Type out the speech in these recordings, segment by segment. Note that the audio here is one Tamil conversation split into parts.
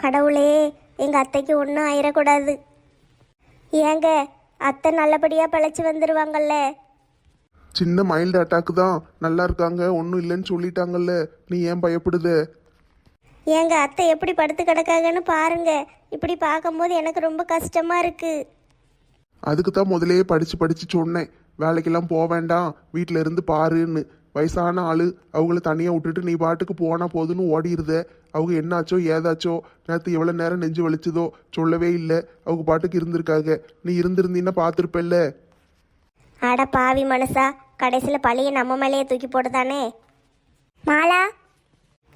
கடவுளே, எங்கள் அத்தைக்கு ஒன்றும் ஆயிடக்கூடாது. ஏங்க, அத்தை நல்லபடியாக பிழைச்சி வந்துடுவாங்கல்ல? சின்ன மைல்டு அட்டாக்கு தான், நல்லா இருக்காங்க, ஒன்றும் இல்லைன்னு சொல்லிட்டாங்கல்ல. நீ ஏன் பயப்படுத? ஏங்க, அத்தை எப்படி படுத்து கிடக்காங்கன்னு பாருங்க. இப்படி பார்க்கும்போது எனக்கு ரொம்ப கஷ்டமாக இருக்குது. அதுக்கு தான் முதலையே படித்து படித்து சொன்னேன், வேலைக்கெல்லாம் போக வேண்டாம், வீட்டில் இருந்து பாருன்னு. வயசான ஆள், அவங்கள தனியாக விட்டுட்டு நீ பாட்டுக்கு போனால் போதுன்னு ஓடிடுத. அவங்க என்னாச்சோ ஏதாச்சோ, நேற்று எவ்வளோ நேரம் நெஞ்சு வலிச்சதோ சொல்லவே இல்லை. அவங்க பாட்டுக்கு இருந்திருக்காங்க. நீ இருந்திருந்தீன்னா பார்த்துருப்பல்ல. அட பாவி மனசா, கடைசியில் பழிய நம்ம மேலேயே தூக்கி போடுதானே. மாலா,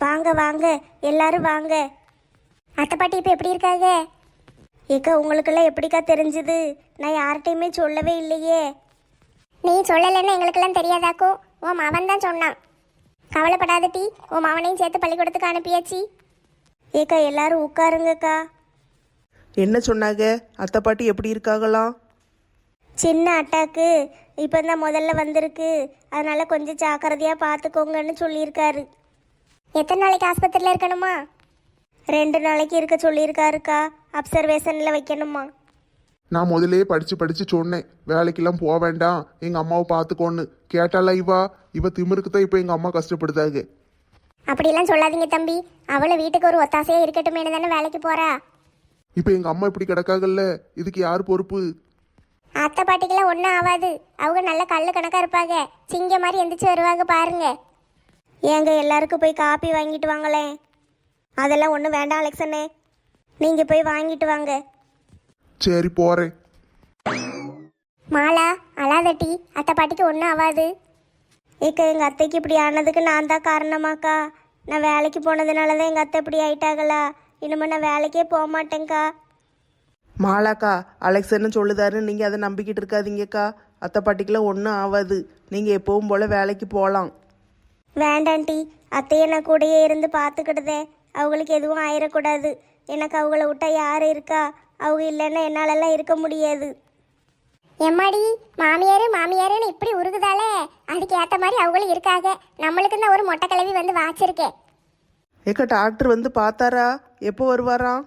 வாங்க வாங்க, எல்லாரும் வாங்க. அத்தை பாட்டி இப்போ எப்படி இருக்காங்க? ஏக்கா, உங்களுக்கெல்லாம் எப்படிக்கா தெரிஞ்சுது? நான் யார்கிட்டையுமே சொல்லவே இல்லையே. நீ சொல்லலைன்னு எங்களுக்கெல்லாம் தெரியாதாக்கும். உன் மவன் தான் சொன்னான். கவலைப்படாத டி, உன் மவனையும் சேர்த்து பள்ளிக்கூடத்துக்கு அனுப்பியாச்சு. ஏக்கா, எல்லாரும் உட்காருங்கக்கா. என்ன சொன்னாங்க? அத்தை பாட்டி எப்படி இருக்காங்களாம்? சின்ன அட்டாக்கு இப்போ தான் முதல்ல வந்திருக்கு, அதனால கொஞ்சம் ஜாக்கிரதையாக பார்த்துக்கோங்கன்னு சொல்லியிருக்காரு. எத்தனை நாளைக்கு ஆஸ்பத்திரியில் இருக்கணுமா? 2 நாளைக்கு இருக்க சொல்லியிருக்காருக்கா. அப்சர்வேஷனில் வைக்கணுமா? நான் முதலே படித்து படித்து சொன்னேன், வேலைக்கெல்லாம் போக வேண்டாம், எங்கள் அம்மாவை பார்த்துக்கோன்னு. கேட்டாலா இவ திமிருக்கு தான் இப்போ எங்கள் அம்மா கஷ்டப்படுதாங்க. அப்படிலாம் சொல்லாதீங்க தம்பி. அவளை வீட்டுக்கு ஒரு ஒத்தாசையாக இருக்கட்டுமேனு தானே வேலைக்கு போகிறா. இப்போ எங்கள் அம்மா இப்படி கிடக்காகல்ல, இதுக்கு யார் பொறுப்பு? அத்தை பாட்டிக்கெல்லாம் ஒன்றும் ஆகாது. அவங்க நல்ல கல்லு கணக்காக இருப்பாங்க. சிங்க மாதிரி எந்திரிச்சு வருவாங்க பாருங்க. ஏங்க, எல்லாருக்கும் போய் காப்பி வாங்கிட்டு வாங்களேன். அதெல்லாம் ஒன்றும் வேண்டாம் அலெக்சனே, நீங்கள் போய் வாங்கிட்டு வாங்க. சரி, போகிறேன். மாலா, அழாதட்டி, அத்தை பாட்டிக்கு ஒன்றும் ஆகாது. ஏக்கா, எங்கள் அத்தைக்கு இப்படி ஆனதுக்கு நான் தான் காரணமாக்கா. நான் வேலைக்கு போனதுனால தான் எங்கள் அத்தை இப்படி ஆயிட்டாங்களா. இனிமேல் நான் வேலைக்கே போக மாட்டேங்க்கா. மாலாக்கா, அலெக்சன்னு சொல்லுதாருன்னு நீங்கள் அதை நம்பிக்கிட்டு இருக்காதீங்கக்கா. அத்தை பாட்டிக்கெல்லாம் ஒன்றும் ஆகாது. நீங்கள் எப்பவும் போல் வேலைக்கு போகலாம். வேண்டாண்டி, அத்தையை நான் கூடயே இருந்து பார்த்துக்கிடுதே. அவங்களுக்கு எதுவும் ஆயிடக்கூடாது. எனக்கு அவங்கள விட்டா யார் இருக்கா? அவங்க இல்லைன்னா என்னாலெல்லாம் இருக்க முடியாது. எம்மாடி, மாமியாருன்னு இப்படி உருகுதாலே, அதுக்கு ஏற்ற மாதிரி அவங்களும் இருக்காங்க. நம்மளுக்கு தான் ஒரு மொட்டை கிளவி வந்து வாச்சிருக்கேன். ஏக்கா, டாக்டர் வந்து பார்த்தாரா? எப்போ வருவாராம்?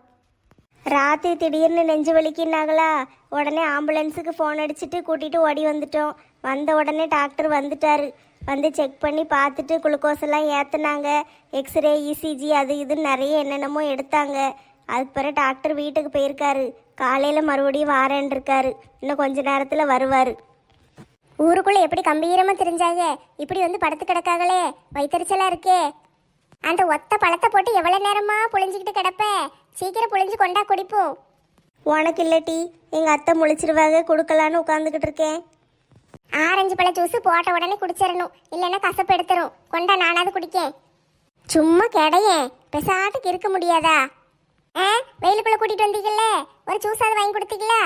ராத்திரி திடீர்னு நெஞ்சு வலிக்குன்னாங்களா, உடனே ஆம்புலன்ஸுக்கு ஃபோன் அடிச்சுட்டு கூட்டிகிட்டு ஓடி வந்துட்டோம். வந்த உடனே டாக்டர் வந்துட்டாரு. வந்து செக் பண்ணி பார்த்துட்டு குளுக்கோஸ் எல்லாம் ஏற்றுனாங்க. எக்ஸ்ரே, இசிஜி, அது இதுன்னு நிறைய என்னென்னமோ எடுத்தாங்க. அதுக்கு பிறகு டாக்டர் வீட்டுக்கு போயிருக்காரு. காலையில் மறுபடியும் வாரேன் இருக்காரு. இன்னும் கொஞ்ச நேரத்தில் வருவார். ஊருக்குள்ளே எப்படி கம்பீரமாக தெரிஞ்சாங்க, இப்படி வந்து படுத்து கிடக்காங்களே, வயிற்றுச்சலாக இருக்கே. அந்த ஒத்த பழத்தை போட்டு எவ்வளோ நேரமா புழிஞ்சிக்கிட்டு கிடப்ப? சீக்கிரம் புழிஞ்சு கொண்டா குடிப்போம். உனக்கு இல்லட்டி, எங்கள் அத்தை முழிச்சிருவாங்க, கொடுக்கலான்னு உட்காந்துக்கிட்டு இருக்கேன். ஆரஞ்சு பழ ஜூஸ் போட்ட உடனே குடிச்சிடணும், இல்லைன்னா கசப்பு எடுத்துரும். கொண்டா, நானாவது குடிக்கேன். சும்மா கிடையேன், பெசாட்டுக்கு இருக்க முடியாதா? வெயிலுக்குள்ளே கூட்டிகிட்டு வந்தீங்கல்ல, ஒரு ஜூஸாவது வாங்கி கொடுத்தீங்களா?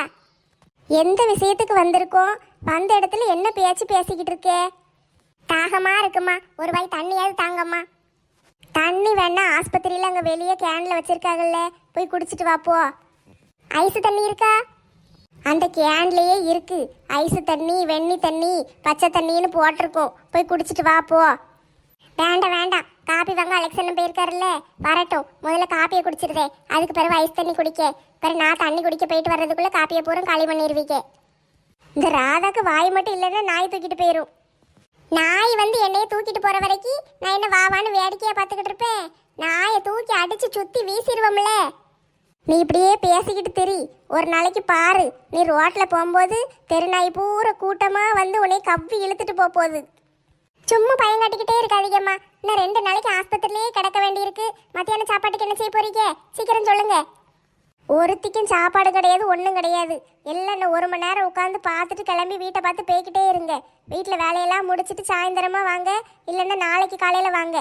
எந்த விஷயத்துக்கு வந்திருக்கோம்? வந்த இடத்துல என்ன பேச்சு பேசிக்கிட்டு இருக்கே? தாகமாக இருக்குமா? ஒரு வாய் தண்ணியாவது தாங்கம்மா. தண்ணி வேணா ஆஸ்பத்திரியில் அங்கே வெளியே கேனில் வச்சிருக்காங்கல்ல, போய் குடிச்சிட்டு வாப்போ. ஐஸு தண்ணி இருக்கா? அந்த கேன்லேயே இருக்கு. ஐஸு தண்ணி, வெண்ணி தண்ணி, பச்சை தண்ணின்னு போட்டிருக்கோம். போய் குடிச்சிட்டு வாப்போ. வேண்டாம் வேண்டாம், காப்பி வாங்க அலெக்சன் போயிருக்காருல்ல, வரட்டும். முதல்ல காப்பியை குடிச்சிருதே, அதுக்கு பிறகு ஐஸ் தண்ணி குடிக்க. பிறகு நான் தண்ணி குடிக்க போயிட்டு வர்றதுக்குள்ளே காப்பியை பூரா காலி பண்ணிடுவீங்க. இந்த ராதாக்கு வாய் மட்டும் இல்லைன்னா நாய் தூக்கிட்டு போயிடும். நாய் வந்து என்னைய தூக்கிட்டு போற வரைக்கும் நான் என்ன வாவான்னு வேடிக்கையா பார்த்துக்கிட்டு இருப்பேன்? நாயை தூக்கி அடிச்சு சுத்தி வீசிடுவோம்ல. நீ இப்படியே பேசிக்கிட்டு தெரி. ஒரு நாளைக்கு பாரு, நீ ரோட்ல போகும்போது தெருநாய் பூரா கூட்டமா வந்து உன்னை கவ்வி இழுத்துட்டு போகுது. சும்மா பயம் காட்டிக்கிட்டே இருக்காதீங்கம்மா. இன்னும் 2 நாளைக்கு ஆஸ்பத்திரிலேயே கிடக்க வேண்டியிருக்கு. மத்தியான சாப்பாட்டுக்கு என்ன செய்ய போறீங்க? சீக்கிரம் சொல்லுங்க. ஒருத்திக்கும் சாப்பாடு கிடையாது, ஒன்றும் கிடையாது. எல்லாம் இன்னும் 1 மணி நேரம் உட்காந்து பார்த்துட்டு கிளம்பி வீட்டை பார்த்து போய்கிட்டே இருங்க. வீட்டில் வேலையெல்லாம் முடிச்சுட்டு சாயந்தரமா வாங்க, இல்லைன்னா நாளைக்கு காலையில் வாங்க.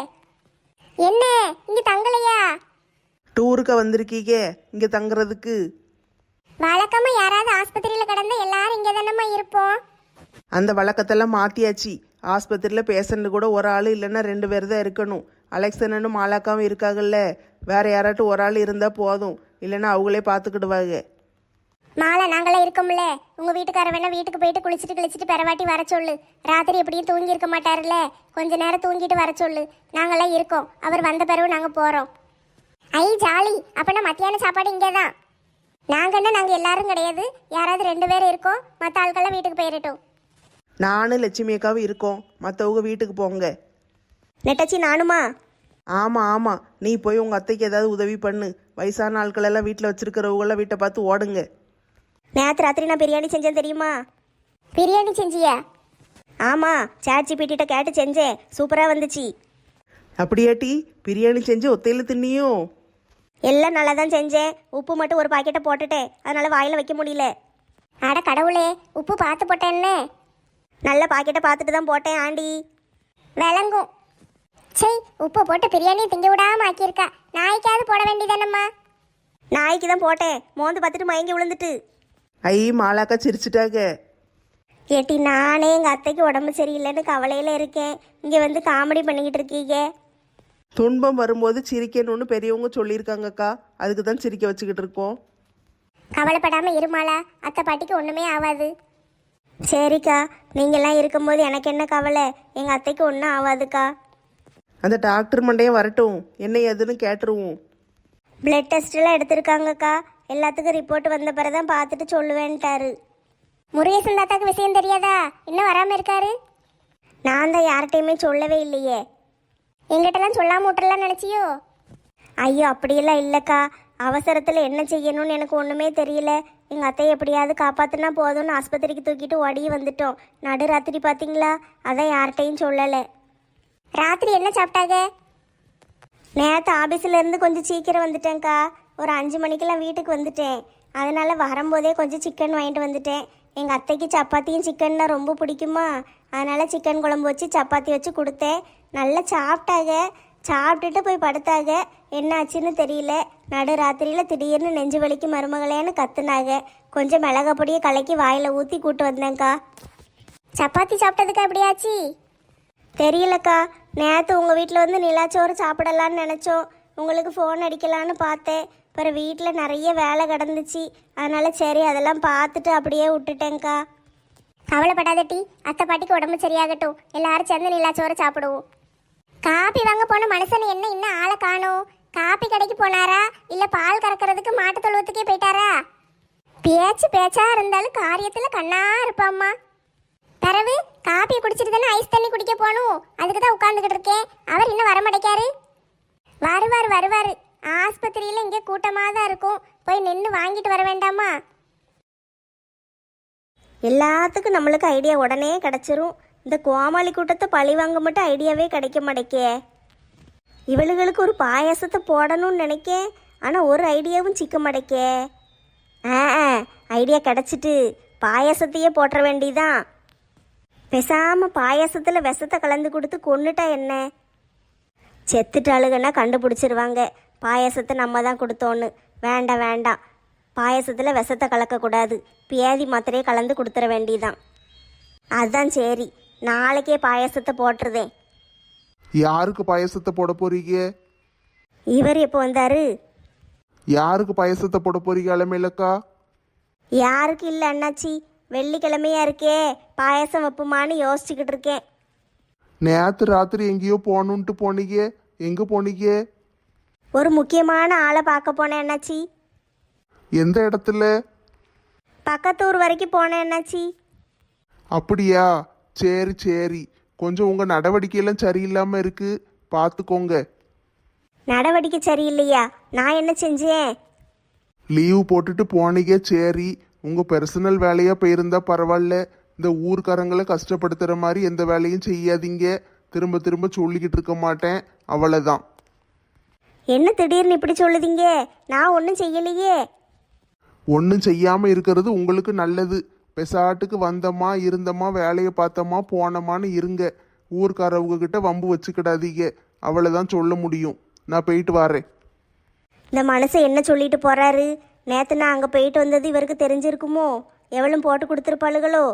என்ன, இங்கே தங்கலையா? டூருக்கு வந்திருக்கீங்க, இங்கே தங்குறதுக்கு? வழக்கமாக யாராவது ஆஸ்பத்திரியில் கிடந்தா எல்லாரும் இங்கே தானம்மா இருப்போம். அந்த வழக்கத்தெல்லாம் மாற்றியாச்சு. ஆஸ்பத்திரியில் பேஷண்ட் கூட ஒரு ஆள் இல்லைன்னா 2 பேர் தான் இருக்கணும். அலெக்சன்னு மாலாக்காவும் இருக்காங்கல்ல, வேற யாராட்டும் ஒரு ஆள் இருந்தால் போதும், இல்லைன்னா அவங்களே பார்த்துக்கிடுவாங்க. மாலை நாங்களாம் இருக்கோம்ல, உங்கள் வீட்டுக்கார வேணா வீட்டுக்கு போயிட்டு குளிச்சுட்டு பெறவாட்டி வர சொல்லு. ராத்திரி எப்படியும் தூங்கி இருக்க மாட்டாருல்ல, கொஞ்ச நேரம் தூங்கிட்டு வர சொல்லு. நாங்களாம் இருக்கோம். அவர் வந்த பிறகு நாங்கள் போகிறோம். ஐ ஜாலி. அப்பனா மத்தியான சாப்பாடு இங்கே தான். நாங்கள் எல்லாரும் கிடையாது, யாராவது 2 பேர் இருக்கோம். மற்ற ஆட்கள்லாம் வீட்டுக்கு போயிடட்டும். நானும் லட்சுமி அக்காவும் இருக்கோம், மற்றவங்க வீட்டுக்கு போங்க. நெட்டச்சி நானுமா? ஆமாம் ஆமாம், நீ போய் உங்கள் அத்தைக்கு ஏதாவது உதவி பண்ணு. வயசான ஆட்களெல்லாம் வீட்டில் வச்சிருக்கிறவங்களாம் வீட்டை பார்த்து ஓடுங்க. நேற்று ராத்திரி நான் பிரியாணி செஞ்சேன் தெரியுமா? பிரியாணி செஞ்சியா? ஆமாம், ChatGPT கேட்டு செஞ்சேன், சூப்பராக வந்துச்சு. அப்படியாட்டி பிரியாணி செஞ்சு ஒத்தையில் தின்னியும்? எல்லாம் நல்லா தான் செஞ்சேன், உப்பு மட்டும் ஒரு பாக்கெட்டை போட்டுட்டேன், அதனால வாயில் வைக்க முடியல. அட கடவுளே, உப்பு பார்த்து போட்டேன்னே. நல்ல பாக்கெட்டை பார்த்துட்டு தான் போட்டேன் ஆண்டி. விளங்கும். சரி, உப்பு போட்டு பிரியாணி திங்க விடாம ஆக்கியிருக்கா. நாய்க்காவது போட வேண்டியதானம்மா? நாய்க்கு தான் போட்டேன், மோந்து பார்த்துட்டு மயங்கி விழுந்துட்டு. ஐ மாலாக்கா சிரிச்சிட்டாங்க. ஏட்டி, நானே எங்கள் அத்தைக்கு உடம்பு சரியில்லைன்னு கவலையில் இருக்கேன், இங்கே வந்து காமெடி பண்ணிக்கிட்டு இருக்கீங்க. துன்பம் வரும்போது சிரிக்கணும்னு பெரியவங்க சொல்லியிருக்காங்கக்கா, அதுக்கு தான் சிரிக்க வச்சுக்கிட்டு இருக்கோம். கவலைப்படாமல் இருமாளா, அத்தை பாட்டிக்கு ஒன்றுமே ஆகாது. சரிக்கா, நீங்கள்லாம் இருக்கும்போது எனக்கு என்ன கவலை, எங்கள் அத்தைக்கு ஒன்றும் ஆகாதுக்கா. அந்த டாக்டர் மண்டையும் வரட்டும், என்ன ஏதுன்னு கேட்டுருவோம். பிளட் டெஸ்ட்டெல்லாம் எடுத்திருக்காங்கக்கா, எல்லாத்துக்கும் ரிப்போர்ட் வந்த பிறகு தான் பார்த்துட்டு சொல்லுவேன்ட்டாரு. முருகேசன் தாத்தாக்கு விஷயம் தெரியாதா? இன்னும் வராமல் இருக்காரு. நான் தான் யார்கிட்டையுமே சொல்லவே இல்லையே. எங்கிட்டலாம் சொல்லாம விட்டுறலாம் நினச்சியோ? ஐயோ, அப்படியெல்லாம் இல்லைக்கா, அவசரத்தில் என்ன செய்யணும்னு எனக்கு ஒன்றுமே தெரியல. எங்கள் அத்தையை எப்படியாவது காப்பாற்றினா போதும்னு ஆஸ்பத்திரிக்கு தூக்கிட்டு ஓடி வந்துட்டோம். நடுராத்திரி பார்த்தீங்களா, அதான் யார்கிட்டையும் சொல்லலை. ராத்திரி என்ன சாப்பிட்டாங்க? நேற்று ஆஃபீஸிலேருந்து கொஞ்சம் சீக்கிரம் வந்துட்டேன்க்கா, ஒரு 5 மணிக்கெல்லாம் வீட்டுக்கு வந்துட்டேன். அதனால் வரும்போதே கொஞ்சம் சிக்கன் வாங்கிட்டு வந்துட்டேன். எங்கள் அத்தைக்கு சப்பாத்தியும் சிக்கன்னா ரொம்ப பிடிக்குமா, அதனால் சிக்கன் குழம்பு வச்சு சப்பாத்தி வச்சு கொடுத்தேன். நல்லா சாப்பிட்டாங்க. சாப்பிட்டுட்டு போய் படுத்தாங்க. என்ன ஆச்சுன்னு தெரியல, நடு ராத்திரியில் திடீர்னு நெஞ்சு வலிக்கு மருமகளேன்னு கத்துனாங்க. கொஞ்சம் மிளகா பொடியை கலக்கி வாயில் ஊற்றி கூட்டு வந்தேன்க்கா. சப்பாத்தி சாப்பிட்டதுக்கா எப்படியாச்சு தெரியலக்கா. நேற்று உங்கள் வீட்டில் வந்து நிலாச்சோறு சாப்பிடலான்னு நினச்சோம், உங்களுக்கு ஃபோன் அடிக்கலான்னு பார்த்தேன். அப்புறம் வீட்டில் நிறைய வேலை கிடந்துச்சு, அதனால் சரி அதெல்லாம் பார்த்துட்டு அப்படியே விட்டுட்டேங்க்கா. கவலைப்படாத டி, அத்தை பாட்டிக்கு உடம்பு சரியாகட்டும், எல்லாரும் சேர்ந்து நிலாச்சோறு சாப்பிடுவோம். காப்பி வாங்க போன மனுஷன் என்ன இன்னும் ஆளை காணோம்? காப்பி கடைக்கு போனாரா, இல்லை பால் கறக்கிறதுக்கு மாட்டு தொழுவத்துக்கே போயிட்டாரா? பேச்சா இருந்தாலும் காரியத்தில் கண்ணா இருப்பாம்மா. பிறகு காப்பியை குடிச்சிட்டு தானே ஐஸ் தண்ணி குடிக்க போகணும், அதுக்கு தான் உட்காந்துக்கிட்டு இருக்கேன். அவர் இன்னும் வரமாட்டேக்காரு. வருவார். ஆஸ்பத்திரியில் இங்கே கூட்டமாக தான் இருக்கும், போய் நின்று வாங்கிட்டு வர வேண்டாமா? எல்லாத்துக்கும் நம்மளுக்கு ஐடியா உடனே கிடச்சிரும். இந்த கோமாளி கூட்டத்தை பழி வாங்க மட்டும் ஐடியாவே கிடைக்க மாட்டேக்கே. இவளுகளுக்கு ஒரு பாயாசத்தை போடணும்னு நினைக்கேன், ஆனால் ஒரு ஐடியாவும் சிக்க மாட்டேக்கே. ஐடியா கிடச்சிட்டு பாயாசத்தையே போட்டுற வேண்டியதான். பேசாமல் பாயாசத்தில் விஷத்தை கலந்து கொடுத்து கொன்னுட்டா என்ன? செத்துட்டாளுங்கன்னா கண்டுபிடிச்சிருவாங்க பாயாசத்தை நம்ம தான் கொடுத்தோன்னு. வேண்டாம், பாயாசத்தில் விஷத்தை கலக்கக்கூடாது, பேதி மாத்திரையே கலந்து கொடுத்துட வேண்டியதான். அதுதான் சரி, நாளைக்கே பாயாசத்தை போட்டுருதேன். யாருக்கு பாயசத்தை போட போறீங்க? இவர் எப்போ வந்தாரு? யாருக்கு பாயசத்தை போட போறீங்க அலமேலக்கா? யாருக்கு இல்லை அண்ணாச்சி, வெள்ளிக்கிழமையா இருக்கே, பாயாசம் வைப்புமான்னு யோசிச்சுக்கிட்டு இருக்கேன். நேற்று ராத்திரி எங்கேயோ போகணுன்ட்டு போனீங்க, எங்கே போனீங்க? ஒரு முக்கியமான ஆளை பார்க்க போனேன் அண்ணாச்சி. எந்த இடத்துல? பக்கத்தூர் வரைக்கும் போனேன் அண்ணாச்சி. அப்படியா, சரி. கொஞ்சம் உங்கள் நடவடிக்கையெல்லாம் சரியில்லாமல் இருக்கு, பார்த்துக்கோங்க. நடவடிக்கை சரியில்லையா? நான் என்ன செஞ்சேன்? லீவு போட்டுட்டு போனீங்க, சரி. உங்கள் பர்சனல் வேலையாக போயிருந்தா பரவாயில்ல. இந்த ஊர்க்காரங்களை கஷ்டப்படுத்துகிற மாதிரி எந்த வேலையும் செய்யாதீங்க. திரும்ப சொல்லிக்கிட்டு இருக்க மாட்டேன், அவ்வளோதான். என்ன திடீர்னு இப்படி சொல்லுதீங்க? நான் ஒன்றும் செய்யலையே. ஒன்றும் செய்யாமல் இருக்கிறது உங்களுக்கு நல்லது. பெசாட்டுக்கு வந்தோமா இருந்தோமா வேலையை பார்த்தோமா போனோமான்னு இருங்க. ஊர்க்காரவங்க கிட்ட வம்பு வச்சுக்கிடாதீங்க, அவ்வளோதான் சொல்ல முடியும். நான் போயிட்டு வரேன். இந்த மனுஷன் என்ன சொல்லிட்டு போறாரு? நேற்று நான் அங்கே போயிட்டு வந்தது இவருக்கு தெரிஞ்சிருக்குமோ? எவளும் போட்டு கொடுத்துருப்பாளுகளோ?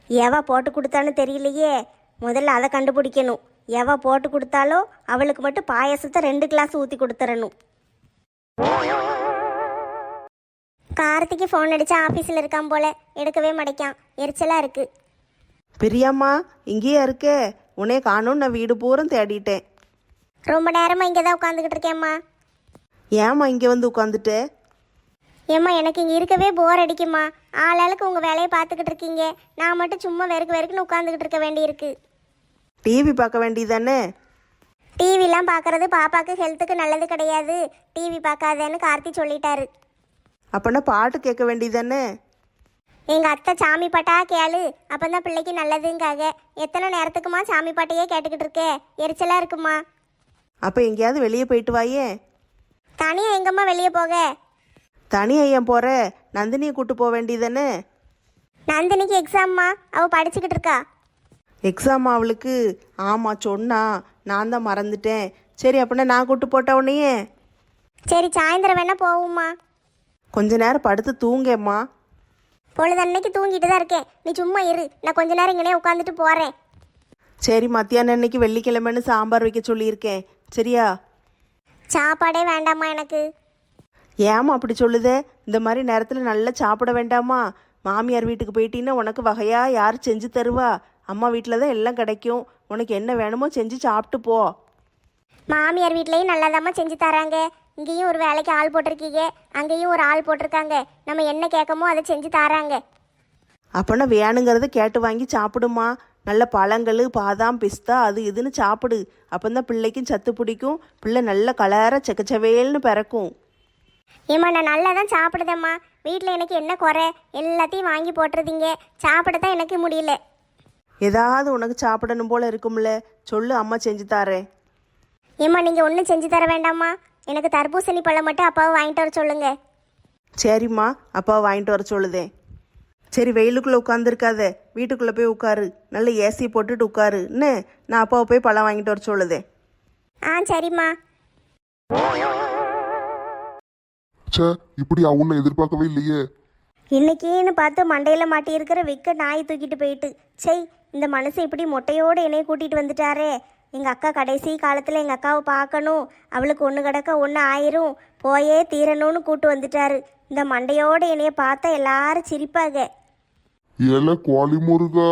எவா போட்டு கொடுத்தான்னு தெரியலையே, முதல்ல அதை கண்டுபிடிக்கணும். எவா போட்டு கொடுத்தாலோ அவளுக்கு மட்டும் பாயாசத்தை 2 கிளாஸ் ஊற்றி கொடுத்துடணும். கார்த்திக்கு ஃபோன் அடித்தா ஆஃபீஸில் இருக்கான் போல, எடுக்கவே மாட்டேக்கான், எரிச்சலாக இருக்கு. பிரியாம்மா இங்கேயே இருக்கே, உன்னே காணும். நான் வீடு பூரம் தேடிட்டேன். ரொம்ப நேரமாக இங்கே தான் உட்காந்துக்கிட்டு இருக்கேம்மா. ஏம்மா இங்கே வந்து உட்காந்துட்ட? ஏம்மா எனக்கு இங்கே இருக்கவே போர் அடிக்குமா. ஆளாளுக்கு உங்கள் வேலையை பார்த்துக்கிட்டு இருக்கீங்க, நான் மட்டும் சும்மா வெறுக்கு வெறுக்குன்னு உட்காந்துக்கிட்டு இருக்க வேண்டியிருக்கு. டிவி பார்க்க வேண்டியதானே? டிவிலாம் பார்க்கறது பாப்பாக்கு ஹெல்த்துக்கு நல்லது கிடையாது, டிவி பார்க்காதேன்னு கார்த்தி சொல்லிட்டாரு. அப்போனா பாட்டு கேட்க வேண்டியதானே? எங்கள் அத்தை சாமி பாட்டா கேளு, அப்போதான் பிள்ளைக்கு நல்லதுங்காக. எத்தனை நேரத்துக்குமா சாமி பாட்டையே கேட்டுக்கிட்டு இருக்கே, எரிச்சலாக இருக்குமா. அப்போ எங்கேயாவது வெளியே போயிட்டு வாயே. தனியாக எங்கம்மா வெளியே போக? தனியாக ஏன் போகிற? நந்தினியை கூட்டு போக வேண்டியதானே? நந்தினிக்கு எக்ஸாம்மா, அவள் படிச்சுக்கிட்டு இருக்கா. எக்ஸாம் அவளுக்கு? ஆமாம் சொன்னா, நான் தான் மறந்துட்டேன். சரி அப்படின்னா நான் கூட்டு போட்ட உடனேயே. சரி சாயந்தரம் வேணா போவோம்மா. கொஞ்ச நேரம் படுத்து தூங்கேம்மா. பொழுதன்னைக்கு தூங்கிட்டு தான் இருக்கேன், நீ சும்மா இரு, நான் கொஞ்ச நேரம் இங்கனே உட்காந்துட்டு போகிறேன். சரி மத்தியானம் அன்னைக்கு வெள்ளிக்கிழமைன்னு சாம்பார் வைக்க சொல்லியிருக்கேன், சரியா? சாப்பாடே வேண்டாம்மா எனக்கு. ஏம்மா அப்படி சொல்லுதே? இந்த மாதிரி நேரத்தில் நல்லா சாப்பிட வேண்டாமா? மாமியார் வீட்டுக்கு போயிட்டீங்கன்னா உனக்கு வகையாக யார் செஞ்சு தருவா? அம்மா வீட்டில் தான் எல்லாம் கிடைக்கும், உனக்கு என்ன வேணுமோ செஞ்சு சாப்பிட்டு போ. மாமியார் வீட்லேயும் நல்லாதாம்மா செஞ்சு தராங்க, இங்கேயும் ஒரு வேலைக்கு ஆள் போட்டிருக்கீங்க, அங்கேயும் ஒரு ஆள் போட்டிருக்காங்க, நம்ம என்ன கேட்கமோ அதை செஞ்சு தராங்க. அப்போனா வேணுங்கிறத கேட்டு வாங்கி சாப்பிடுமா. நல்ல பழங்கள், பாதாம், பிஸ்தா அது இதுன்னு சாப்பிடு. அப்போதான் பிள்ளைக்கும் சத்து பிடிக்கும், பிள்ளை நல்ல கலர செக்கச்சவேல்னு பிறக்கும். ஏம்மா நான் நல்லா தான் சாப்பிடுதேம்மா, வீட்டில் எனக்கு என்ன குறை, எல்லாத்தையும் வாங்கி போட்டுருதீங்க, சாப்பிட தான் எனக்கு முடியல. ஏதாவது உனக்கு சாப்பிடணும் போல இருக்கும்ல, சொல்லு, அம்மா செஞ்சு தாரேன். ஏம்மா நீங்கள் ஒன்றும் செஞ்சு தர வேண்டாம்மா, எனக்கு தர்பூசணி பழம் மட்டும் அப்பாவை வாங்கிட்டு வர சொல்லுங்க. சரிம்மா, அப்பா வாங்கிட்டு வர சொல்லுதேன். சரி வெயிலுக்குள்ளே உட்காந்துருக்காத, வீட்டுக்குள்ளே போய் உட்காரு, நல்ல ஏசி போட்டுட்டு உட்காரு என்ன. நான் அப்பாவை போய் பழம் வாங்கிட்டு வர சொல்லுதேன். ஆ சரிம்மா. ச்சே, இப்படி அவனை எதிர்பார்க்கவே இல்லையே. இன்னைக்கேன்னு பார்த்து மண்டையில் மாட்டி இருக்கிற விக்க நாய் தூக்கிட்டு போயிட்டு, செய் இந்த மனுஷன் இப்படி மொட்டையோடு என்னைய கூட்டிகிட்டு வந்துட்டாரே. எங்கள் அக்கா கடைசி காலத்தில் எங்கள் அக்காவை பார்க்கணும், அவளுக்கு ஒன்று கிடக்க ஒன்று ஆயிரும், போயே தீரணும்னு கூட்டு வந்துட்டாரு. இந்த மண்டையோடு என்னைய பார்த்தா எல்லாரும் சிரிப்பாங்க. ஏல கோழி முருகா,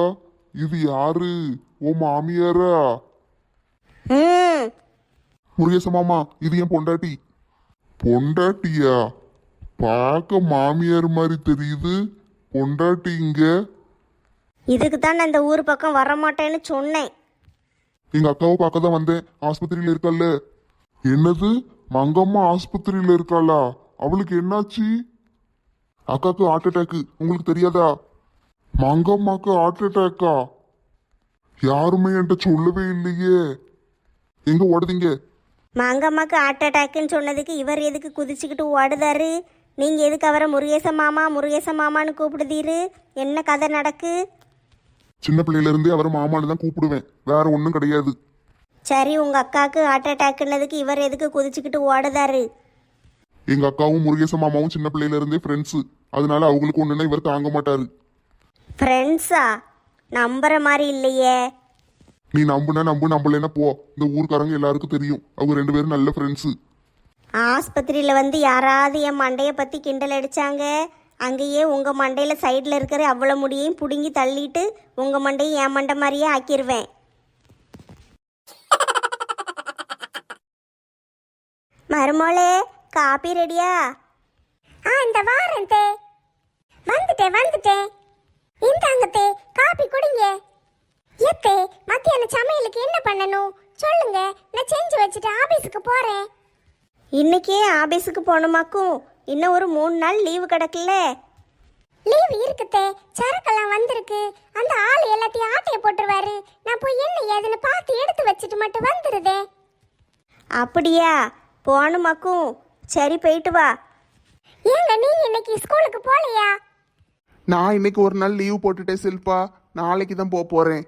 இது யாரு? ஓ மாமியாரா? ம் முருகேச மாமா, இது என் பொண்டாட்டி. பொண்டாட்டியா? பார்க்க மாமியார் மாதிரி தெரியுது, பொண்டாட்டி இங்க? இதுக்கு தான் நான் இந்த ஊர் பக்கம் வரமாட்டேன்னு சொன்னேன். எங்க அக்காவை பார்க்க தான் வந்தேன், ஆஸ்பத்திரியில இருக்கால. என்னது, மங்கம்மா ஆஸ்பத்திரியில இருக்காளா? அவளுக்கு என்னாச்சு? அக்காக்கு ஹார்ட் அட்டாக்கு, உங்களுக்கு தெரியாதா? மங்கம்மாக்கு ஹார்ட் அட்டாக்கா? யாருமே என்கிட்ட சொல்லவே இல்லையே. எங்க ஓடுதீங்க? மங்கம்மாக்கு ஹார்ட் அட்டாக்குன்னு சொன்னதுக்கு இவர் எதுக்கு குதிச்சுக்கிட்டு ஓடுதாரு? நீங்கள் எதுக்கு அவரை முருகேச மாமா முருகேச மாமான்னு கூப்பிடுதீரு? என்ன கதை நடக்கு? சின்ன பிள்ளையில இருந்தே அவரை மாமான்னு தான் கூப்பிடுவேன், வேற ஒன்றும் கிடையாது. சரி, உங்கள் அக்காவுக்கு ஹார்ட் அட்டாக்குன்னதுக்கு இவர் எதுக்கு குதிச்சுக்கிட்டு ஓடுதாரு? எங்க அக்காவும் முருகேச மாமாவும் சின்ன பிள்ளையில இருந்தே ஃப்ரெண்ட்ஸு, அதனால அவங்களுக்கு ஒண்ணுன்னா இவர் தாங்க மாட்டாரு. ஃப்ரெண்ட்ஸா? நம்புற மாதிரி இல்லையே. நீ நம்புனா நம்பு, நம்பலைன்னா போ. இந்த ஊர்க்காரங்க எல்லாருக்கும் தெரியும், அவங்க 2 பேரும் நல்ல ஃப்ரெண்ட்ஸு. ஆஸ்பத்திரியில் வந்து யாராவது என் மண்டையை பற்றி கிண்டல் அடித்தாங்க, அங்கேயே உங்கள் மண்டையில் சைடில் இருக்கிற அவ்வளோ முடியையும் பிடுங்கி தள்ளிட்டு உங்கள் மண்டையும் என் மண்டை மாதிரியே ஆக்கிடுவேன். மருமோளே, காப்பி ரெடியா? இந்த வாரேன் தே. வந்துட்டேன். இந்தாங்கத்தே, காப்பி குடிங்க. ஏத்தே, மத்தியான சமையலுக்கு என்ன பண்ணணும் சொல்லுங்க, நான் செஞ்சு வச்சுட்டு ஆபீஸுக்கு போறேன். இன்னைக்கே ஆபீஸுக்கு போகணுமாக்கும்? இன்னும் ஒரு 3 நாள் லீவு கிடக்குல்ல? லீவு இருக்குத்தே, சரக்கெல்லாம் வந்திருக்கு, அந்த ஆள் எல்லாத்தையும் ஆட்டையை போட்டுருவாரு, நான் போய் என்ன ஏதுன்னு பார்த்து எடுத்து வச்சுட்டு மட்டும் வந்துடுதே. அப்படியா? போகணுமாக்கும்? சரி போயிட்டு வா. ஏங்க நீங்க இன்னைக்கு ஸ்கூலுக்கு போகலையா? நான் இன்னைக்கு ஒரு நாள் லீவ் போட்டுட்டேன் செல்பா, நாளைக்கு தான் போறேன்.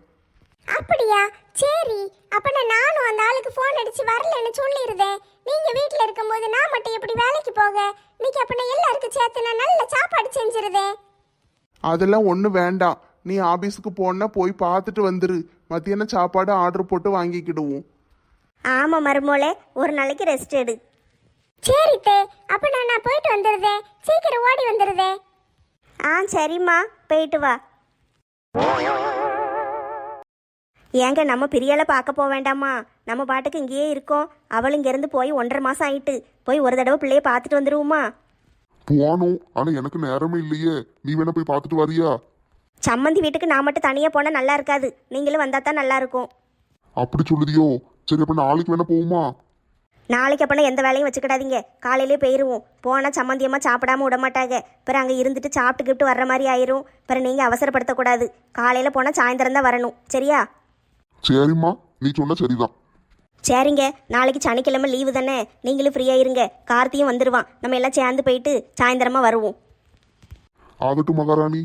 அப்படியா? சரி, அப்ப நானும் அந்த ஆளுக்கு ஃபோன் அடிச்சு வரலன்னு சொல்லிடுதேன். நீங்க வீட்டில் இருக்கும்போது நான் மட்டும் எப்படி வேலைக்கு போக? இன்னைக்கு அப்ப எல்லாருக்கும் சேர்த்து நான் நல்ல சாப்பாடு செஞ்சிருதேன். அதெல்லாம் ஒன்றும் வேண்டாம், நீ ஆபீஸுக்கு போனா போய் பார்த்துட்டு வந்துரு, மத்தியானம் சாப்பாடு ஆர்டர் போட்டு வாங்கிக்கிடுவோம். ஆமா மருமோளே, ஒரு நாளைக்கு ரெஸ்ட் எடு. சரி தே, அப்ப நான் போயிட்டு வந்துடுதேன், சீக்கிரம் ஓடி வந்துடுதேன். சரிம்மா, போயிட்டு வா. ஏங்க நம்ம பிரியால பார்க்க போக வேண்டாமா? நம்ம பாட்டுக்கு இங்கேயே இருக்கோம். அவள் இங்கேருந்து போய் 1.5 மாதம் ஆயிட்டு. போய் ஒரு தடவை பிள்ளைய பார்த்துட்டு வந்துருவோமா? போகணும், ஆனா எனக்கு நேரமே இல்லையே. நீ வேணா போய் பார்த்துட்டு வரியா? சம்மந்தி வீட்டுக்கு நான் மட்டும் தனியாக போனால் நல்லா இருக்காது. நீங்களும் வந்தால் தான் நல்லா இருக்கும். அப்படி சொல்லுதியோ? சரி, அப்ப நாளைக்கு வேணா போகுமா? நாளைக்கு அப்போனா எந்த வேலையும் வச்சுக்கிடாதீங்க. காலையிலே போயிடுவோம். போனால் சம்மந்தியமாக சாப்பிடாம விட மாட்டாங்க. பிறகு அங்கே இருந்துட்டு சாப்பிட்டுக்கிட்டு வர்ற மாதிரி ஆயிரும். பிறகு நீங்கள் அவசரப்படுத்தக்கூடாது. காலையில் போனால் சாயந்தரம் தான் வரணும். சரியா? சரிம்மா, நீ சொன்ன சரிதான். சரிங்க. நாளைக்கு சனிக்கிழமை லீவு தானே, நீங்களும் ஃப்ரீயாக இருங்க. கார்த்தியும் வந்துடுவான். நம்ம எல்லாம் சேர்ந்து போயிட்டு சாயந்தரமாக வருவோம். ஆகட்டும் மகாராணி.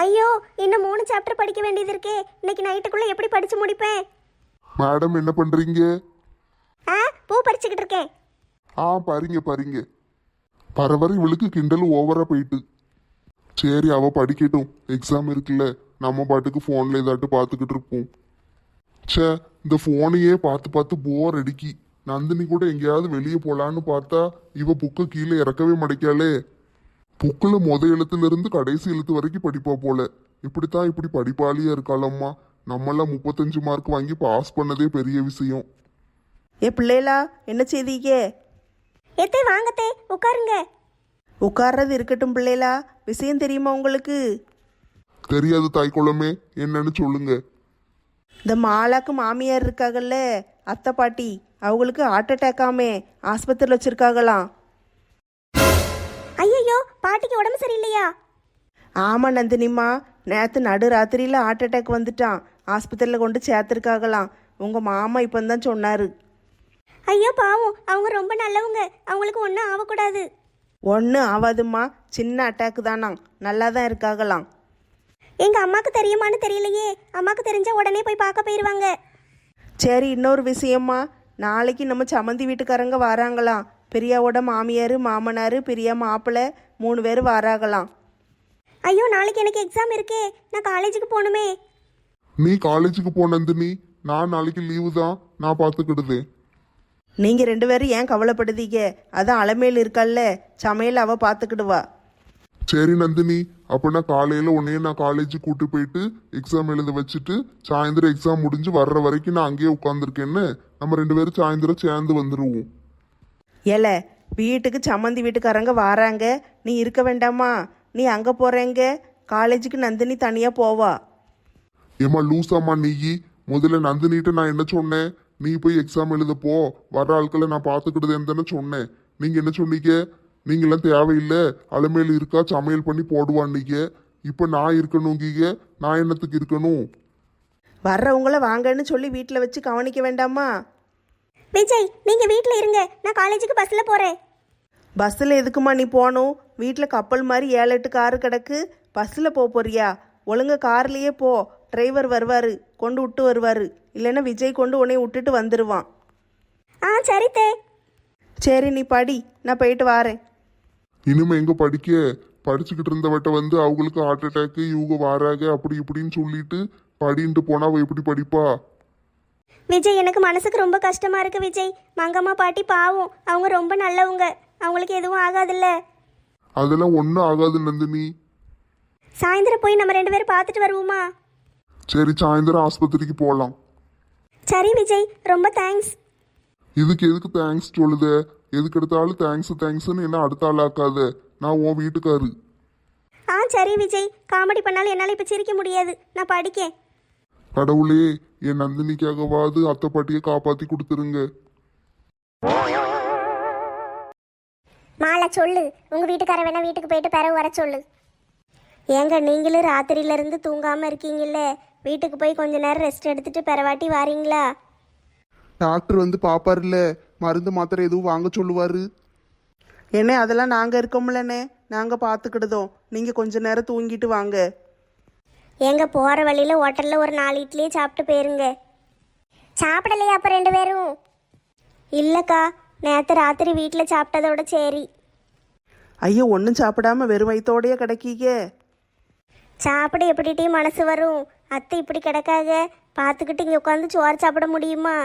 ஐயோ, இன்னும் 3 சாப்டர் படிக்க வேண்டியது இருக்கே. இன்னைக்கு நைட்டுக்குள்ளே எப்படி படித்து முடிப்பேன்? மேடம் என்ன பண்றீங்க? பூ பறிச்சுக்கிட்டு இருக்கேன். பாருங்க பாருங்க. பரவர இவளுக்கு கிண்டல் ஓவரா போயிட்டு. சரி, அவ படிக்கட்டும். எக்ஸாம் இருக்குல்ல, நம்ம பாட்டுக்கு ஃபோன்ல ஏதாட்டு பார்த்துக்கிட்டு இருப்போம். ச்சே, இந்த ஃபோனையே பார்த்து பார்த்து போர் அடிக்கி. நந்தினி கூட எங்கேயாவது வெளியே போலான்னு பார்த்தா இவ புக்கை கீழே இறக்கவே மாட்டேக்காளே. புக்கில் எழுத்துல இருந்து கடைசி எழுத்து வரைக்கும் படிப்பா போல. இப்படித்தான் இப்படி படிப்பாளியா இருக்காளம்மா. நம்மளாம் 35 மார்க் வாங்கி பாஸ் பண்ணதே பெரிய விஷயம். ஏ பிள்ளைகளா, என்ன செய்தீங்க? எத்தே வாங்கத்தே, உட்காருங்க. உட்கார்றது இருக்கட்டும் பிள்ளைகளா, விஷயம் தெரியுமா உங்களுக்கு? தெரியாது தாய்க்குளமே, என்னன்னு சொல்லுங்க. இந்த மாலாக்கு மாமியார் இருக்காங்கல்ல, அத்தை பாட்டி, அவங்களுக்கு ஹார்ட் அட்டாக்காமே ஆஸ்பத்திரியில் வச்சிருக்காங்களாம். ஐயோ, பாட்டிக்கு உடம்பு சரியில்லையா? ஆமாம் நந்தினிம்மா, நேற்று நடு ராத்திரியில் ஹார்ட் அட்டாக் வந்துட்டான். ஆஸ்பத்திரியில் கொண்டு சேர்த்துருக்காங்களாம். உங்கள் மாமா இப்போ தான் சொன்னார். ஐயோ பாவம், அவங்க ரொம்ப நல்லவங்க. அவங்களுக்கு ஒன்றும் ஆகக்கூடாது. ஒன்றும் ஆகாதும்மா, சின்ன அட்டாக்கு தானா, நல்லா தான் இருக்காங்களாம். எங்கள் அம்மாவுக்கு தெரியுமான்னு தெரியலையே. அம்மாவுக்கு தெரிஞ்சா உடனே போய் பார்க்க போயிடுவாங்க. சரி, இன்னொரு விஷயம்மா, நாளைக்கு நம்ம சம்மந்தி வீட்டுக்காரங்க வராங்களாம். பிரியாவோட மாமியார் மாமனார், பிரியா மாப்பிள்ளை 3 பேர் வராங்களாம். ஐயோ, நாளைக்கு எனக்கு எக்ஸாம் இருக்கே. நான் காலேஜுக்கு போகணுமே. நீ காலேஜுக்கு போ நந்தினி, நான் நாளைக்கு லீவு தான், நான் பார்த்துக்கிடுதேன். நீங்கள் 2 பேரும் ஏன் கவலைப்படுதீங்க? அதான் அலமேல் இருக்கால்ல, சமையல் அவள் பார்த்துக்கிடுவா. சரி நந்தினி, அப்படின்னா காலையில உன்னைய நான் காலேஜுக்கு கூட்டு போயிட்டு எக்ஸாம் எழுத வச்சுட்டு சாயந்தரம் எக்ஸாம் முடிஞ்சு வர்ற வரைக்கும் நான் அங்கேயே உட்காந்துருக்கேன்னு. நம்ம 2 பேரும் சாயந்தரம் சேர்ந்து வந்துடுவோம். ஏல, வீட்டுக்கு சம்மந்தி வீட்டுக்காரங்க வராங்க, நீ இருக்க வேண்டாமா? நீ அங்கே போகிறேங்க, காலேஜுக்கு நந்தினி தனியாக போவா. ஏமா லூசாமா நீ? முதல்ல நந்தினிட்ட நான் என்ன சொன்னேன்? நீ போய் எக்ஸாம் எழுத போ, வர்ற ஆட்களை நான் பார்த்துக்கிடுதேன்னு தானே சொன்னேன். நீங்க என்ன சொன்னீங்க? நீங்களாம் தேவையில்லை, அலமேல் இருக்கா, சமையல் பண்ணி போடுவான்னீங்க. இப்போ நான் இருக்கணுங்கீங்க. நான் என்னத்துக்கு இருக்கணும்? வர்றவங்கள வாங்கன்னு சொல்லி வீட்டில் வச்சு கவனிக்க வேண்டாமா? விஜய், நீங்கள் வீட்டில் இருங்க. நான் காலேஜுக்கு பஸ்ஸில் போகிறேன். பஸ்ஸில் எதுக்குமா நீ போகணும்? வீட்டில் கப்பல் மாதிரி 7-8 காரு கிடக்கு. பஸ்ஸில் போறியா? ஒழுங்கா கார்லேயே போ. டிரைவர் வருவார், கொண்டு விட்டு வருவார். இல்லைன்னா விஜய் கொண்டு உன்னை விட்டுட்டு வந்துடுவான். சரி தே. சரி, நீ படி, நான் போயிட்டு வாரேன். இனிமே எங்க படிக்க? படிச்சுக்கிட்டு இருந்தவட்ட வந்து அவங்களுக்கு ஹார்ட் அட்டாக்கு, இவங்க வாராக, அப்படி இப்படின்னு சொல்லிட்டு படின்ட்டு போனா அவ எப்படி படிப்பா? விஜய், எனக்கு மனசுக்கு ரொம்ப கஷ்டமாக இருக்குது விஜய். மங்கம்மா பாட்டி பாவம், அவங்க ரொம்ப நல்லவங்க. அவங்களுக்கு எதுவும் ஆகாதுல்ல. அதெல்லாம் ஒன்றும் ஆகாது நந்தினி. சாயந்தரம் போய் நம்ம 2 பேரும் பார்த்துட்டு வருவோமா? சரி, சாயந்தரம் ஆஸ்பத்திரிக்கு போகலாம். சரி விஜய், ரொம்ப தேங்க்ஸ். இதுக்கு எதுக்கு தேங்க்ஸ் சொல்லுத? எதுக்கு எடுத்தாலும் தேங்க்ஸ்ன்னு என்ன அடுத்த ஆளாக்காத. நான் உன் வீட்டுக்காரு. சரி விஜய், காமெடி பண்ணாலும் என்னால் இப்போ சிரிக்க முடியாது. நான் படிக்கேன். கடவுளே, என் நந்தினிக்காகவாது அத்தை பாட்டியை காப்பாத்தி கொடுத்துருங்க. மாலா சொல்லு, உங்கள் வீட்டுக்கார வேணா வீட்டுக்கு போயிட்டு பிறகு வர சொல்லு. ஏங்க, நீங்களும் ராத்திரியிலேருந்து தூங்காமல் இருக்கீங்கல்ல, வீட்டுக்கு போய் கொஞ்ச நேரம் ரெஸ்ட் எடுத்துட்டு பிறவாட்டி வாரீங்களா? டாக்டர் வந்து பாப்பாருல்ல, மருந்து மாத்திரை எதுவும் வாங்க சொல்லுவாரு. என்ன, அதெல்லாம் நாங்கள் இருக்கோம்லண்ணே, நாங்கள் பார்த்துக்கிடுதோம். நீங்கள் கொஞ்ச நேரம் தூங்கிட்டு வாங்க. ஏங்க, போகிற வழியில் ஹோட்டலில் ஒரு 4 இட்லியே சாப்பிட்டு போயிருங்க. சாப்பிடலையா அப்போ 2 பேரும்? இல்லைக்கா, நேற்று ராத்திரி வீட்டில் சாப்பிட்டதோட சரி. ஐயோ, ஒன்றும் சாப்பிடாம வெறும் வயிற்றோடையே கிடைக்கீங்க. சாப்பிட எப்படிட்டே மனசு வரும்? அத்தை இப்படி கிடக்காக பார்த்துக்கிட்டு இங்கே உட்காந்து சோறு சாப்பிட முடியுமா?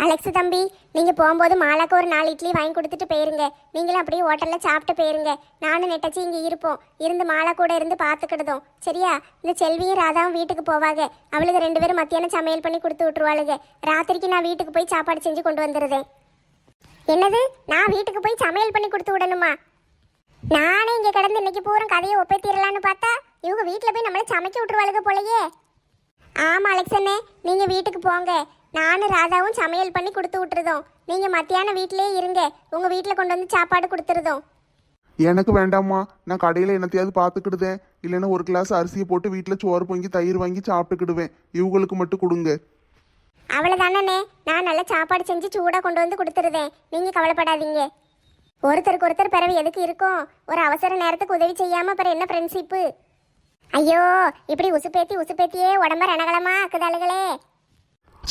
அலெக்ஸ் தம்பி, நீங்க போகும்போது மாலாக்கு ஒரு 4 இட்லி வாங்கி கொடுத்துட்டு போயிருங்க. நீங்களும் அப்படியே ஹோட்டல்ல சாப்பிட்டு போயிருங்க. நானும் நெட்டச்சி இங்க இருப்போம். இருந்து மாலா கூட இருந்து பார்த்துக்கிடுதோம். சரியா? இந்த செல்வியும் ராதாவும் வீட்டுக்கு போவாங்க. அவளுக்கு 2 பேரும் மத்தியானம் சமையல் பண்ணி கொடுத்து விட்டுருவாளுங்க. ராத்திரிக்கு நான் வீட்டுக்கு போய் சாப்பாடு செஞ்சு கொண்டு வந்துடுறேன். என்னது? நான் வீட்டுக்கு போய் சமையல் பண்ணி கொடுத்து விடணுமா? நானே இங்க கிடந்து இன்னைக்கு பூரா கதையை ஒப்பேத்திடலான்னு பார்த்தா இவங்க வீட்டுல போய் நம்மளை சமைக்க விட்டுருவாளுங்க போலயே. ஆமா அலெக்ஸ் அண்ணே, நீங்க வீட்டுக்கு போங்க. நானும் ராதாவும் சமையல் பண்ணி கொடுத்து விட்டுருதோம். நீங்க மத்தியானம் வீட்டிலே இருங்க. உங்க வீட்டில் கொண்டு வந்து சாப்பாடு கொடுத்துருதோம். எனக்கு வேண்டாம்மா, நான் கடையில் என்னத்தையாவது பார்த்துக்கிடுதேன். இல்லைன்னா ஒரு கிளாஸ் அரிசியை போட்டு வீட்டில் சோறு பொங்கி தயிர் வாங்கி சாப்பிட்டுக்கிடுவேன். இவங்களுக்கு மட்டும் கொடுங்க. அவ்வளோதானே, நான் நல்ல சாப்பாடு செஞ்சு சூடாக கொண்டு வந்து கொடுத்துருதேன். நீங்க கவலைப்படாதீங்க. ஒருத்தருக்கு ஒருத்தர் பிறகு எதுக்கு இருக்கும்? ஒரு அவசர நேரத்துக்கு உதவி செய்யாம பிற என்ன ஃப்ரெண்ட்ஷிப்பு? ஐயோ, இப்படி உசுப்பேத்தியே உடம்ப ரணகலமா ஆக்குதாளுகளே.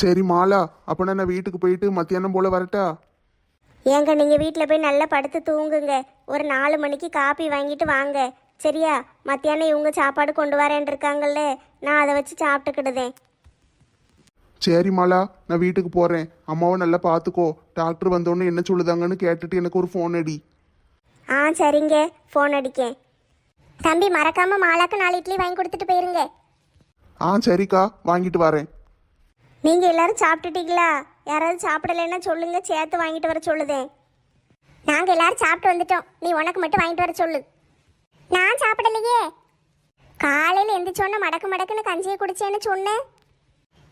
சரி மாலா, அப்போனா நான் வீட்டுக்கு போயிட்டு மத்தியானம் போல வரட்டா? ஏங்க நீங்கள் வீட்டில் போய் நல்லா படுத்து தூங்குங்க. ஒரு 4 மணிக்கு காப்பி வாங்கிட்டு வாங்க. சரியா? மத்தியானம் இவங்க சாப்பாடு கொண்டு வரேன் இருக்காங்கல்ல, நான் அதை வச்சு சாப்பிட்டுக்கிடுதேன். சரி மாலா, நான் வீட்டுக்கு போகிறேன். அம்மாவை நல்லா பார்த்துக்கோ. டாக்டர் வந்தோடனே என்ன சொல்லுதாங்கன்னு கேட்டுட்டு எனக்கு ஒரு ஃபோன் அடி. ஆ சரிங்க, ஃபோன் அடிக்கேன். தம்பி, மறக்காம மாலாக்கு 4 இட்லி வாங்கி கொடுத்துட்டு போயிருங்க. ஆ சரிக்கா, வாங்கிட்டு வரேன். நீங்கள் எல்லாரும் சாப்பிட்டுட்டீங்களா? யாராவது சாப்பிடலைன்னா சொல்லுங்க, சேர்த்து வாங்கிட்டு வர சொல்லுதேன். நாங்கள் எல்லாரும் சாப்பிட்டு வந்துட்டோம். நீ உனக்கு மட்டும் வாங்கிட்டு வர சொல்லு. நான் சாப்பிடலையே. காலையில் எந்திரிச்சோன்னா மடக்குன்னு கஞ்சியை குடிச்சேன்னு சொன்னேன்.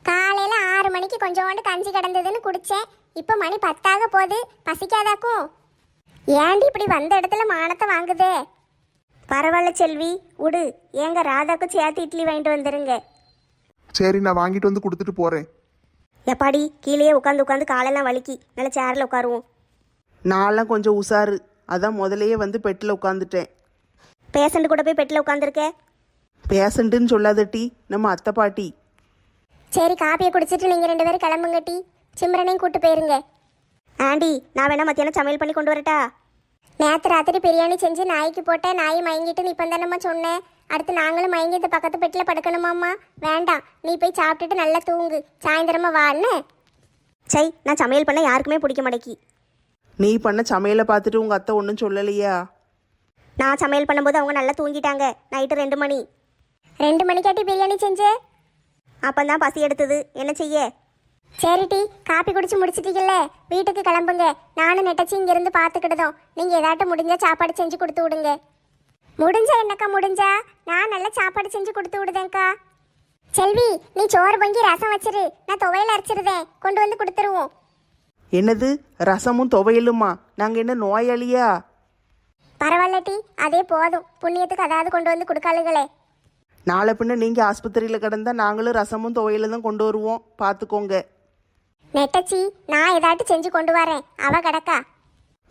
காலையில் 6 மணிக்கு கொஞ்சோண்டு கஞ்சி கிடந்ததுன்னு குடித்தேன். இப்போ மணி 10 போகுது. பசிக்காதாக்கும்? ஏண்டி இப்படி வந்த இடத்துல மானத்தை வாங்குதே? பரவாயில்ல செல்வி, விடு. ஏங்க ராதாக்கு சேர்த்து இட்லி வாங்கிட்டு வந்துருங்க. சரி, நான் வாங்கிட்டு வந்து கொடுத்துட்டு போகிறேன். எப்பாடி, கீழேயே உட்காந்து காலெல்லாம் வலிக்கி. நல்ல சேரில் உட்காருவோம். நான்லாம் கொஞ்சம் உஷாரு, அதான் முதலையே வந்து பெட்டில் உட்காந்துட்டேன். பேஷண்ட் கூட போய் பெட்டில் உட்காந்துருக்க. பேஷண்ட்டுன்னு சொல்லாத டீ, நம்ம அத்தை பாட்டி. சரி, காப்பியை குடிச்சிட்டு நீங்கள் 2 பேரும் கிளம்புங்க. டீ சிம்ரனையும் கூட்டு போயிருங்க. ஆண்டி, நான் வேணா மத்தியானம் சமையல் பண்ணி கொண்டு வரட்டா? நேற்று ராத்திரி பிரியாணி செஞ்சு நாய்க்கு போட்டேன். நாய் மயங்கிட்டு நீ இப்போ தானம்மா சொன்னேன். அடுத்து நாங்களும் மயங்கி இந்த பக்கத்து பெட்டில் படுக்கணுமாம்மா? வேண்டாம், நீ போய் சாப்பிட்டுட்டு நல்லா தூங்கு. சாயந்தரமா வான்னு. சை, நான் சமையல் பண்ண யாருக்குமே பிடிக்க மாட்டேக்கி. நீ பண்ண சமையலை பார்த்துட்டு உங்கள் அத்தை ஒன்றும் சொல்லலையா? நான் சமையல் பண்ணும்போது அவங்க நல்லா தூங்கிட்டாங்க. நைட்டு 2 மணி. 2 மணிக்காட்டி பிரியாணி செஞ்சு அப்பந்தான் பசி எடுத்தது. என்ன செய்ய? சரி டீ, காப்பி குடிச்சு முடிச்சிட்டீங்கல்ல, வீட்டுக்கு கிளம்புங்க. நானும் நெட்டச்சி இங்கிருந்து பார்த்துக்கிடுதோம். நீங்கள் ஏதாட்டும் முடிஞ்சா சாப்பாடு செஞ்சு கொடுத்து விடுங்க. முடிஞ்சா என்னக்கா முடிஞ்சா? நான் நல்ல சாப்பாடு செஞ்சு கொடுத்து விடுதேன்க்கா. செல்வி, நீ சோறு பொங்கி ரசம் வச்சிரு. நான் துவையல் அரைச்சிருதேன், கொண்டு வந்து கொடுத்துருவோம். என்னது, ரசமும் துவையலுமா? நாங்கள் என்ன நோயாளியா? பரவாயில்ல டீ, அதே போதும். புண்ணியத்துக்கு அதாவது கொண்டு வந்து கொடுக்காளுகளே. நாளை பின்ன நீங்கள் ஆஸ்பத்திரியில் கிடந்தா நாங்களும் ரசமும் துவையலும் தான் கொண்டு வருவோம், பார்த்துக்கோங்க. நெட்டச்சி, நான் ஏதாட்டும் செஞ்சு கொண்டு வரேன். அவ கிடக்கா.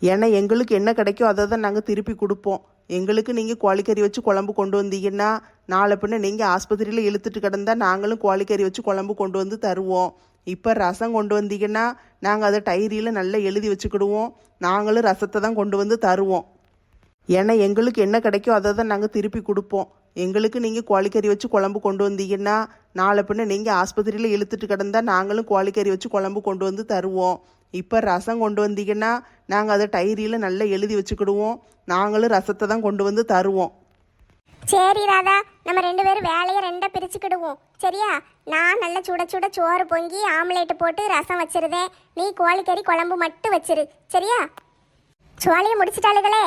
ஏன்னா எங்களுக்கு என்ன கிடைக்கும் அதை தான் நாங்கள் திருப்பி கொடுப்போம். எங்களுக்கு நீங்கள் கோழிக்கறி வச்சு குழம்பு கொண்டு வந்தீங்கன்னா நாளை பின்ன நீங்கள் ஆஸ்பத்திரியில் இழுத்துட்டு கிடந்தா நாங்களும் கோழிக்கறி வச்சு குழம்பு கொண்டு வந்து தருவோம். இப்போ ரசம் கொண்டு வந்தீங்கன்னா நாங்கள் அதை டைரியில் நல்லா எழுதி வச்சுக்கிடுவோம். நாங்களும் ரசத்தை தான் கொண்டு வந்து தருவோம். ஏன்னா எங்களுக்கு என்ன கிடைக்கும் அதை தான் நாங்கள் திருப்பி கொடுப்போம். எங்களுக்கு நீங்கள் கோழிக்கறி வச்சு குழம்பு கொண்டு வந்தீங்கன்னா நாளை பின்ன நீங்கள் ஆஸ்பத்திரியில் இழுத்துட்டு கிடந்தா நாங்களும் கோழிக்கறி வச்சு குழம்பு கொண்டு வந்து தருவோம். இப்போ ரசம் கொண்டு வந்தீங்கன்னா நாங்கள் அதை டைரியில் நல்லா எழுதி வச்சுக்கிடுவோம். நாங்களும் ரசத்தை தான் கொண்டு வந்து தருவோம். சரி ராதா, நம்ம 2 பேரும் வேலையை 2 பிரிச்சுக்கிடுவோம். சரியா? நான் நல்ல சுட சுட சோறு பொங்கி ஆம்லேட்டு போட்டு ரசம் வச்சிருதேன். நீ கோழிக்கறி குழம்பு மட்டும் வச்சிரு. சரியா? சோழியை முடிச்சிட்டாளுகளே.